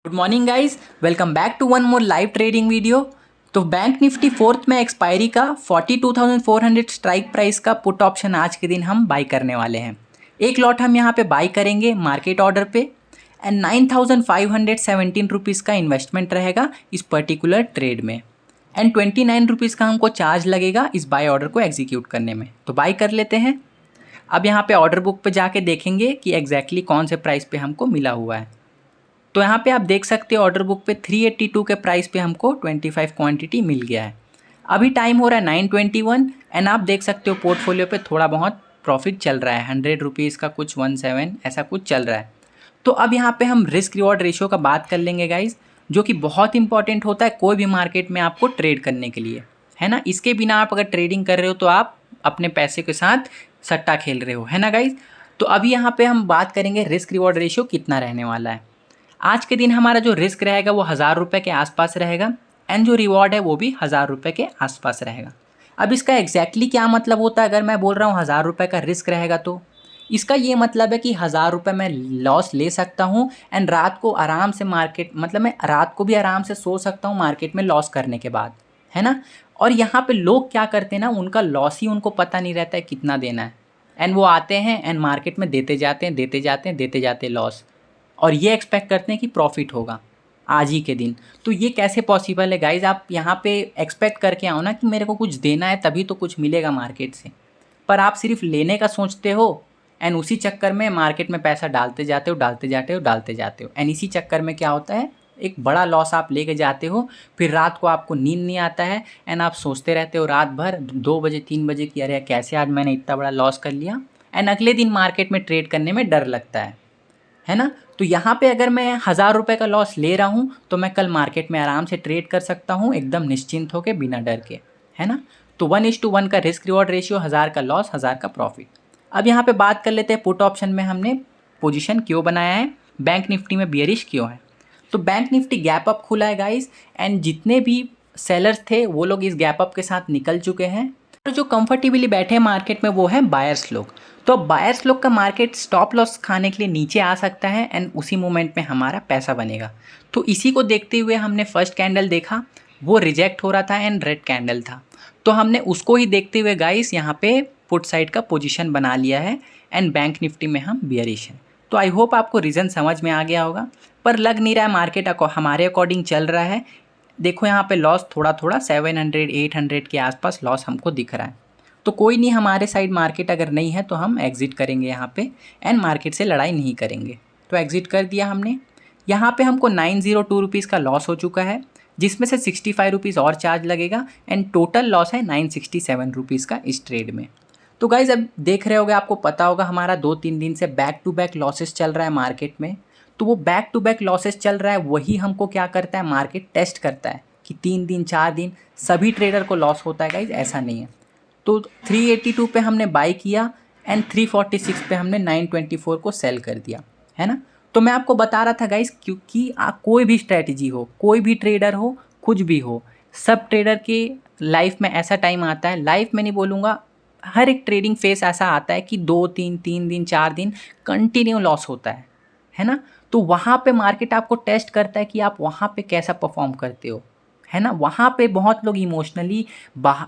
Good morning guys, welcome back to one more live trading video. तो bank Nifty fourth में expiry का 42,400 strike price का put option आज के दिन हम बाई करने वाले हैं। एक लॉट हम यहाँ पे बाई करेंगे मार्केट ऑर्डर पे एंड 9,517 रुपीज़ का इन्वेस्टमेंट रहेगा इस पर्टिकुलर ट्रेड में एंड 29 रुपीज़ का हमको चार्ज लगेगा इस बाई ऑर्डर को एग्जीक्यूट करने में। तो बाई कर लेते हैं। अब यहाँ पे ऑर्डर बुक पे जाके देखेंगे कि एग्जैक्टली कौन से प्राइस पे हमको मिला हुआ है। तो यहाँ पे आप देख सकते हो ऑर्डर बुक पे 382 के प्राइस पे हमको 25 क्वांटिटी मिल गया है। अभी टाइम हो रहा है 9:21 एंड आप देख सकते हो पोर्टफोलियो पे थोड़ा बहुत प्रॉफिट चल रहा है, 100 रुपीज़ का कुछ 17 ऐसा कुछ चल रहा है। तो अब यहाँ पे हम रिस्क रिवॉर्ड रेशियो का बात कर लेंगे गाइज, जो कि बहुत इंपॉर्टेंट होता है कोई भी मार्केट में आपको ट्रेड करने के लिए, है ना। इसके बिना आप अगर ट्रेडिंग कर रहे हो तो आप अपने पैसे के साथ सट्टा खेल रहे हो, है ना गाइज। तो अभी यहाँ पे हम बात करेंगे रिस्क रिवॉर्ड रेशियो कितना रहने वाला है। आज के दिन हमारा जो रिस्क रहेगा वो 1000 रुपये के आसपास रहेगा एंड जो रिवॉर्ड है वो भी 1000 रुपये के आसपास रहेगा। अब इसका एग्जैक्टली क्या मतलब होता है, अगर मैं बोल रहा हूँ 1000 रुपये का रिस्क रहेगा तो इसका ये मतलब है कि 1000 रुपये मैं लॉस ले सकता हूँ एंड रात को आराम से मार्केट, मतलब मैं रात को भी आराम से सो सकता हूँ मार्केट में लॉस करने के बाद, है ना। और यहाँ पे लोग क्या करते हैं ना, उनका लॉस ही उनको पता नहीं रहता है कितना देना है एंड वो आते हैं एंड मार्केट में देते जाते हैं देते जाते हैं देते जाते हैं लॉस, और ये एक्सपेक्ट करते हैं कि प्रॉफिट होगा आज ही के दिन। तो ये कैसे पॉसिबल है गाइज। आप यहाँ पे एक्सपेक्ट करके आओ ना कि मेरे को कुछ देना है तभी तो कुछ मिलेगा मार्केट से, पर आप सिर्फ लेने का सोचते हो एंड उसी चक्कर में मार्केट में पैसा डालते जाते हो डालते जाते हो डालते जाते हो एंड इसी चक्कर में क्या होता है, एक बड़ा लॉस आप लेके जाते हो। फिर रात को आपको नींद नहीं आता है एंड आप सोचते रहते हो रात भर 2 बजे 3 बजे कि अरे कैसे आज मैंने इतना बड़ा लॉस कर लिया एंड अगले दिन मार्केट में ट्रेड करने में डर लगता है ना। तो यहाँ पे अगर मैं 1000 रुपये का लॉस ले रहा हूँ तो मैं कल मार्केट में आराम से ट्रेड कर सकता हूँ एकदम निश्चिंत होकर बिना डर के, है ना। तो 1:1 का रिस्क रिवॉर्ड रेशियो, 1000 का लॉस 1000 का प्रॉफिट। अब यहाँ पे बात कर लेते हैं पुट ऑप्शन में हमने पोजीशन क्यों बनाया है, बैंक निफ्टी में बियरिश क्यों है। तो बैंक निफ्टी गैप अप खुला है गाइस एंड जितने भी सेलर्स थे वो लोग इस गैप अप के साथ निकल चुके हैं और जो कंफर्टेबली बैठे हैं मार्केट में वो हैं बायर्स लोग। तो बायर्स लोग का मार्केट स्टॉप लॉस खाने के लिए नीचे आ सकता है एंड उसी मोमेंट में हमारा पैसा बनेगा। तो इसी को देखते हुए हमने फर्स्ट कैंडल देखा, वो रिजेक्ट हो रहा था एंड रेड कैंडल था, तो हमने उसको ही देखते हुए गाइस यहाँ पे पुट साइड का पोजीशन बना लिया है एंड बैंक निफ्टी में हम बियरिश हैं। तो आई होप आपको रीज़न समझ में आ गया होगा, पर लग नहीं रहा है मार्केट हमारे अकॉर्डिंग चल रहा है। देखो यहाँ पे लॉस थोड़ा थोड़ा 700 800 के आसपास लॉस हमको दिख रहा है। तो कोई नहीं, हमारे साइड मार्केट अगर नहीं है तो हम एग्ज़िट करेंगे यहाँ पे एंड मार्केट से लड़ाई नहीं करेंगे। तो एग्ज़िट कर दिया हमने। यहाँ पे हमको 902 रुपीज़ का लॉस हो चुका है, जिसमें से 65 रुपीज़ और चार्ज लगेगा एंड टोटल लॉस है 967 रुपीज़ का इस ट्रेड में। तो गाइज़ अब देख रहे होगे, आपको पता होगा हमारा 2-3 दिन से बैक टू बैक लॉसेस चल रहा है मार्केट में। तो वो बैक टू बैक लॉसेस चल रहा है, वही हमको क्या करता है, मार्केट टेस्ट करता है कि 3 दिन 4 दिन सभी ट्रेडर को लॉस होता है गाइज, ऐसा नहीं है। तो 382 पे हमने बाई किया एंड 346 पे हमने 924 को सेल कर दिया, है ना। तो मैं आपको बता रहा था गाइज, क्योंकि कोई भी स्ट्रैटेजी हो, कोई भी ट्रेडर हो, कुछ भी हो, सब ट्रेडर के लाइफ में ऐसा टाइम आता है, लाइफ में नहीं बोलूँगा, हर एक ट्रेडिंग फेस ऐसा आता है कि 2-3 3 दिन 4 दिन कंटिन्यू लॉस होता है ना। तो वहाँ पे मार्केट आपको टेस्ट करता है कि आप वहाँ पे कैसा परफॉर्म करते हो, है ना। वहाँ पे बहुत लोग इमोशनली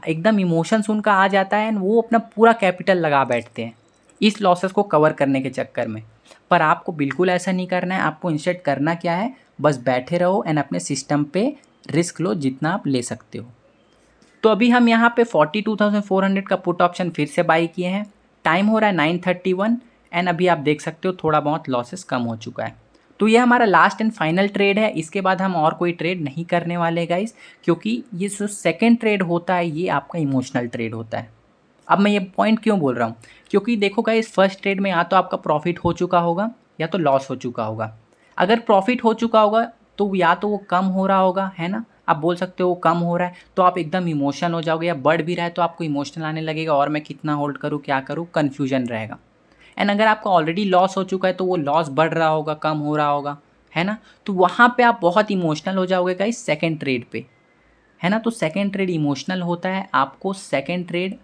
एकदम इमोशंस उनका आ जाता है एंड वो अपना पूरा कैपिटल लगा बैठते हैं इस लॉसेस को कवर करने के चक्कर में। पर आपको बिल्कुल ऐसा नहीं करना है, आपको इंस्टेड करना क्या है, बस बैठे रहो एंड अपने सिस्टम पे रिस्क लो जितना आप ले सकते हो। तो अभी हम यहाँ पे 42,400 का पुट ऑप्शन फिर से बाई किए हैं। टाइम हो रहा है 9:31 एंड अभी आप देख सकते हो थोड़ा बहुत लॉसेस कम हो चुका है। तो ये हमारा लास्ट एंड फाइनल ट्रेड है, इसके बाद हम और कोई ट्रेड नहीं करने वाले गाइस, क्योंकि ये जो सेकेंड ट्रेड होता है ये आपका इमोशनल ट्रेड होता है। अब मैं ये पॉइंट क्यों बोल रहा हूँ, क्योंकि देखो गाइस, फर्स्ट ट्रेड में या तो आपका प्रॉफिट हो चुका होगा या तो लॉस हो चुका होगा। अगर प्रॉफिट हो चुका होगा तो या तो वो कम हो रहा होगा, है ना, आप बोल सकते हो वो कम हो रहा है तो आप एकदम इमोशन हो जाओगे, या बढ़ भी रहा है तो आपको इमोशनल आने लगेगा और मैं कितना होल्ड करूँ क्या करूँ, कन्फ्यूजन रहेगा। एंड अगर आपका ऑलरेडी लॉस हो चुका है तो वो लॉस बढ़ रहा होगा, कम हो रहा होगा, है ना। तो वहाँ पे आप बहुत इमोशनल हो जाओगे गाइस सेकेंड ट्रेड पे, है ना। तो सेकेंड ट्रेड इमोशनल होता है, आपको सेकेंड ट्रेड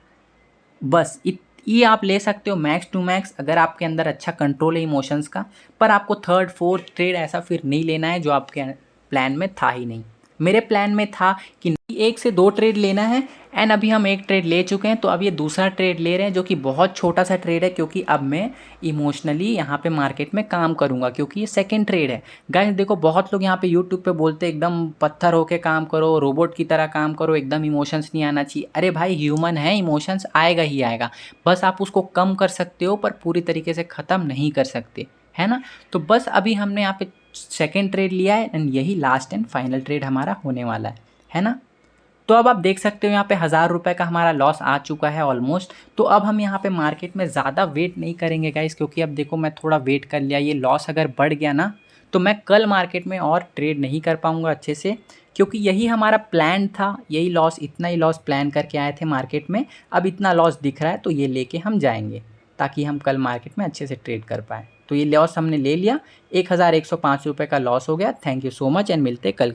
बस ये आप ले सकते हो मैक्स टू मैक्स अगर आपके अंदर अच्छा कंट्रोल है इमोशंस का, पर आपको थर्ड फोर्थ ट्रेड ऐसा फिर नहीं लेना है जो आपके प्लान में था ही नहीं। मेरे प्लान में था कि 1 से 2 ट्रेड लेना है, एंड अभी हम 1 ट्रेड ले चुके हैं, तो अब ये दूसरा ट्रेड ले रहे हैं जो कि बहुत छोटा सा ट्रेड है, क्योंकि अब मैं इमोशनली यहाँ पे मार्केट में काम करूँगा, क्योंकि ये सेकंड ट्रेड है। गाइस देखो, बहुत लोग यहाँ पे यूट्यूब पे बोलते हैं एकदम पत्थर होके काम करो, रोबोट की तरह काम करो, एकदम इमोशंस नहीं आना चाहिए। अरे भाई, ह्यूमन है, इमोशंस आएगा ही आएगा, बस आप उसको कम कर सकते हो पर पूरी तरीके से ख़त्म नहीं कर सकते, है ना। तो बस अभी हमने यहाँ पे सेकेंड ट्रेड लिया है, एंड यही लास्ट एंड फाइनल ट्रेड हमारा होने वाला है ना। तो अब आप देख सकते हो यहाँ पे 1000 रुपये का हमारा लॉस आ चुका है ऑलमोस्ट। तो अब हम यहाँ पे मार्केट में ज़्यादा वेट नहीं करेंगे गाइस, क्योंकि अब देखो मैं थोड़ा वेट कर लिया, ये लॉस अगर बढ़ गया ना तो मैं कल मार्केट में और ट्रेड नहीं कर पाऊँगा अच्छे से, क्योंकि यही हमारा प्लान था, यही लॉस, इतना ही लॉस प्लान करके आए थे मार्केट में। अब इतना लॉस दिख रहा है तो ये लेके हम जाएंगे, ताकि हम कल मार्केट में अच्छे से ट्रेड कर पाएँ। तो ये लॉस हमने ले लिया, 1105 रुपये का लॉस हो गया। Thank you so much, and मिलते कल।